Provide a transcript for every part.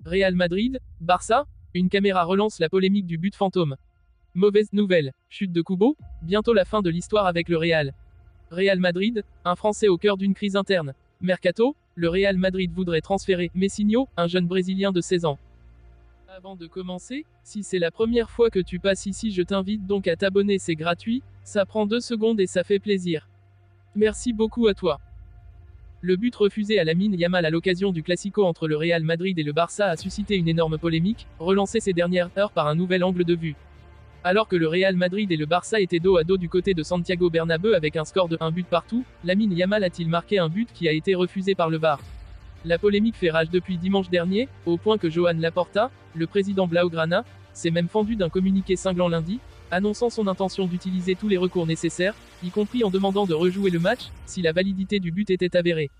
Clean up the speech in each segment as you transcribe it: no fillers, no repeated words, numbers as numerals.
Real Madrid, Barça, une caméra relance la polémique du but fantôme. Mauvaise nouvelle, chute de Kubo, bientôt la fin de l'histoire avec le Real. Real Madrid, un Français au cœur d'une crise interne. Mercato, le Real Madrid voudrait transférer Messinho, un jeune Brésilien de 16 ans. Avant de commencer, si c'est la première fois que tu passes ici, je t'invite donc à t'abonner, c'est gratuit, ça prend 2 secondes et ça fait plaisir. Merci beaucoup à toi. Le but refusé à Lamine Yamal à l'occasion du Classico entre le Real Madrid et le Barça a suscité une énorme polémique, relancée ces dernières heures par un nouvel angle de vue. Alors que le Real Madrid et le Barça étaient dos à dos du côté de Santiago Bernabéu avec un score de 1 but partout, Lamine Yamal a-t-il marqué un but qui a été refusé par le VAR. La polémique fait rage depuis dimanche dernier, au point que Joan Laporta, le président Blaugrana, s'est même fendu d'un communiqué cinglant lundi, annonçant son intention d'utiliser tous les recours nécessaires, y compris en demandant de rejouer le match, si la validité du but était avérée.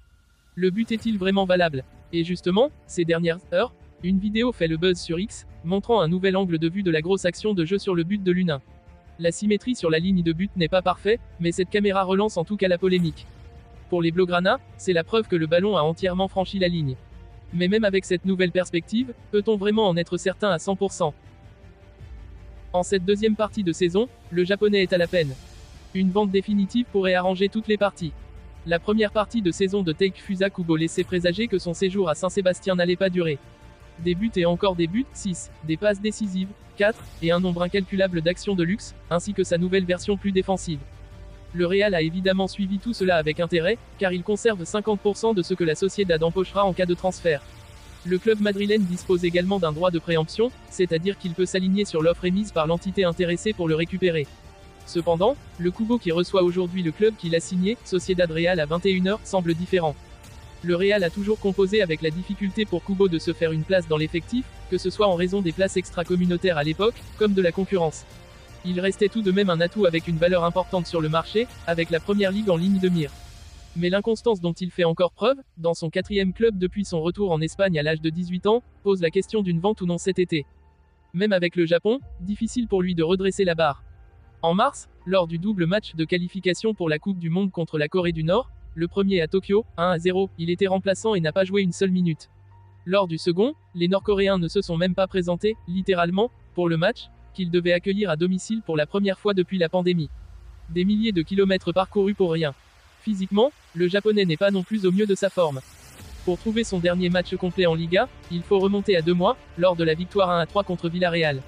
Le but est-il vraiment valable? Et justement, ces dernières heures, une vidéo fait le buzz sur X, montrant un nouvel angle de vue de la grosse action de jeu sur le but de l'U1. La symétrie sur la ligne de but n'est pas parfaite, mais cette caméra relance en tout cas la polémique. Pour les Blaugrana, c'est la preuve que le ballon a entièrement franchi la ligne. Mais même avec cette nouvelle perspective, peut-on vraiment en être certain à 100%? En cette deuxième partie de saison, le japonais est à la peine. Une vente définitive pourrait arranger toutes les parties. La première partie de saison de Takefusa Kubo laissait présager que son séjour à Saint-Sébastien n'allait pas durer. Des buts et encore des buts, 6, des passes décisives, 4, et un nombre incalculable d'actions de luxe, ainsi que sa nouvelle version plus défensive. Le Real a évidemment suivi tout cela avec intérêt, car il conserve 50% de ce que la Sociedad empochera en cas de transfert. Le club madrilène dispose également d'un droit de préemption, c'est-à-dire qu'il peut s'aligner sur l'offre émise par l'entité intéressée pour le récupérer. Cependant, le Kubo qui reçoit aujourd'hui le club qui l'a signé, Sociedad Real à 21h, semble différent. Le Real a toujours composé avec la difficulté pour Kubo de se faire une place dans l'effectif, que ce soit en raison des places extra-communautaires à l'époque, comme de la concurrence. Il restait tout de même un atout avec une valeur importante sur le marché, avec la première ligue en ligne de mire. Mais l'inconstance dont il fait encore preuve, dans son 4e club depuis son retour en Espagne à l'âge de 18 ans, pose la question d'une vente ou non cet été. Même avec le Japon, difficile pour lui de redresser la barre. En mars, lors du double match de qualification pour la Coupe du Monde contre la Corée du Nord, le premier à Tokyo, 1-0, il était remplaçant et n'a pas joué une seule minute. Lors du second, les Nord-Coréens ne se sont même pas présentés, littéralement, pour le match, qu'ils devaient accueillir à domicile pour la première fois depuis la pandémie. Des milliers de kilomètres parcourus pour rien. Physiquement, le Japonais n'est pas non plus au mieux de sa forme. Pour trouver son dernier match complet en Liga, il faut remonter à 2 mois, lors de la victoire 1-3 contre Villarreal.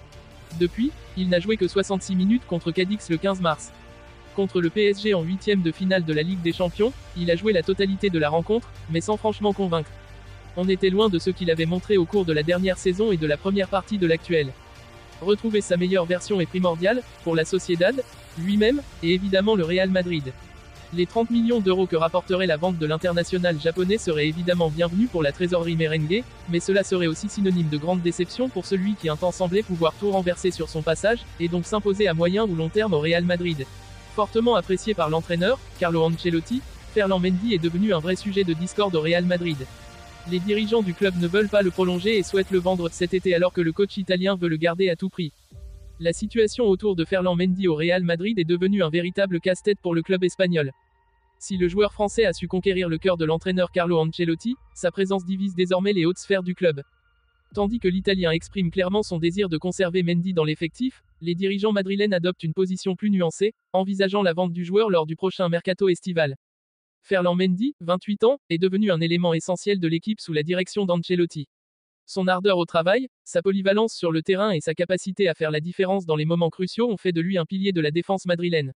Depuis, il n'a joué que 66 minutes contre Cadix le 15 mars. Contre le PSG en 8e de finale de la Ligue des Champions, il a joué la totalité de la rencontre, mais sans franchement convaincre. On était loin de ce qu'il avait montré au cours de la dernière saison et de la première partie de l'actuelle. Retrouver sa meilleure version est primordial, pour la Sociedad, lui-même, et évidemment le Real Madrid. Les 30 millions d'euros que rapporterait la vente de l'international japonais seraient évidemment bienvenus pour la trésorerie merengue, mais cela serait aussi synonyme de grande déception pour celui qui un temps semblait pouvoir tout renverser sur son passage, et donc s'imposer à moyen ou long terme au Real Madrid. Fortement apprécié par l'entraîneur, Carlo Ancelotti, Ferland Mendy est devenu un vrai sujet de discorde au Real Madrid. Les dirigeants du club ne veulent pas le prolonger et souhaitent le vendre cet été alors que le coach italien veut le garder à tout prix. La situation autour de Ferland Mendy au Real Madrid est devenue un véritable casse-tête pour le club espagnol. Si le joueur français a su conquérir le cœur de l'entraîneur Carlo Ancelotti, sa présence divise désormais les hautes sphères du club. Tandis que l'Italien exprime clairement son désir de conserver Mendy dans l'effectif, les dirigeants madrilènes adoptent une position plus nuancée, envisageant la vente du joueur lors du prochain mercato estival. Ferland Mendy, 28 ans, est devenu un élément essentiel de l'équipe sous la direction d'Ancelotti. Son ardeur au travail, sa polyvalence sur le terrain et sa capacité à faire la différence dans les moments cruciaux ont fait de lui un pilier de la défense madrilène.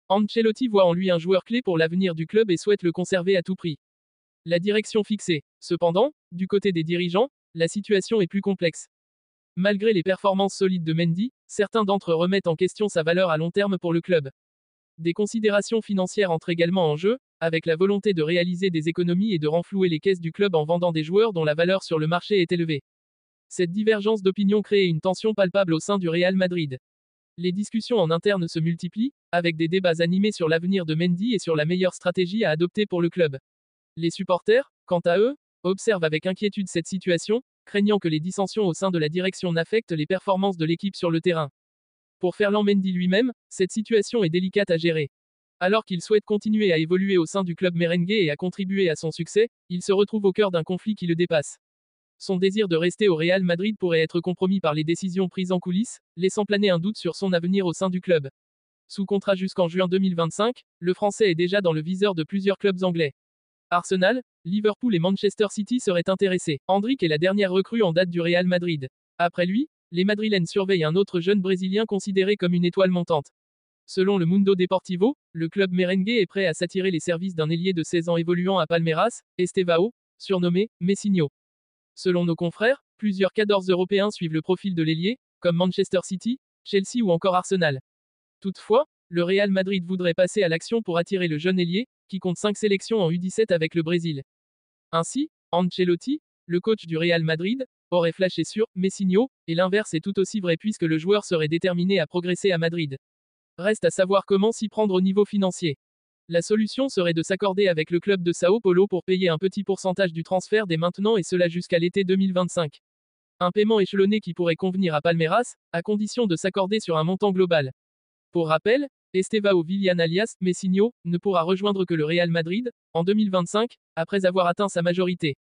Ancelotti voit en lui un joueur clé pour l'avenir du club et souhaite le conserver à tout prix. La direction fixée. Cependant, du côté des dirigeants, la situation est plus complexe. Malgré les performances solides de Mendy, certains d'entre eux remettent en question sa valeur à long terme pour le club. Des considérations financières entrent également en jeu, avec la volonté de réaliser des économies et de renflouer les caisses du club en vendant des joueurs dont la valeur sur le marché est élevée. Cette divergence d'opinion crée une tension palpable au sein du Real Madrid. Les discussions en interne se multiplient, avec des débats animés sur l'avenir de Mendy et sur la meilleure stratégie à adopter pour le club. Les supporters, quant à eux, observent avec inquiétude cette situation, craignant que les dissensions au sein de la direction n'affectent les performances de l'équipe sur le terrain. Pour Ferland Mendy lui-même, cette situation est délicate à gérer. Alors qu'il souhaite continuer à évoluer au sein du club merengue et à contribuer à son succès, il se retrouve au cœur d'un conflit qui le dépasse. Son désir de rester au Real Madrid pourrait être compromis par les décisions prises en coulisses, laissant planer un doute sur son avenir au sein du club. Sous contrat jusqu'en juin 2025, le Français est déjà dans le viseur de plusieurs clubs anglais. Arsenal, Liverpool et Manchester City seraient intéressés. Endrick est la dernière recrue en date du Real Madrid. Après lui, les Madrilènes surveillent un autre jeune Brésilien considéré comme une étoile montante. Selon le Mundo Deportivo, le club merengue est prêt à s'attirer les services d'un ailier de 16 ans évoluant à Palmeiras, Estevão, surnommé Messinho. Selon nos confrères, plusieurs cadors européens suivent le profil de l'ailier, comme Manchester City, Chelsea ou encore Arsenal. Toutefois, le Real Madrid voudrait passer à l'action pour attirer le jeune ailier, qui compte 5 sélections en U17 avec le Brésil. Ainsi, Ancelotti, le coach du Real Madrid, aurait flashé sur Messinho, et l'inverse est tout aussi vrai puisque le joueur serait déterminé à progresser à Madrid. Reste à savoir comment s'y prendre au niveau financier. La solution serait de s'accorder avec le club de Sao Paulo pour payer un petit pourcentage du transfert dès maintenant et cela jusqu'à l'été 2025. Un paiement échelonné qui pourrait convenir à Palmeiras, à condition de s'accorder sur un montant global. Pour rappel, Estevão Willian alias Messinho ne pourra rejoindre que le Real Madrid en 2025, après avoir atteint sa majorité.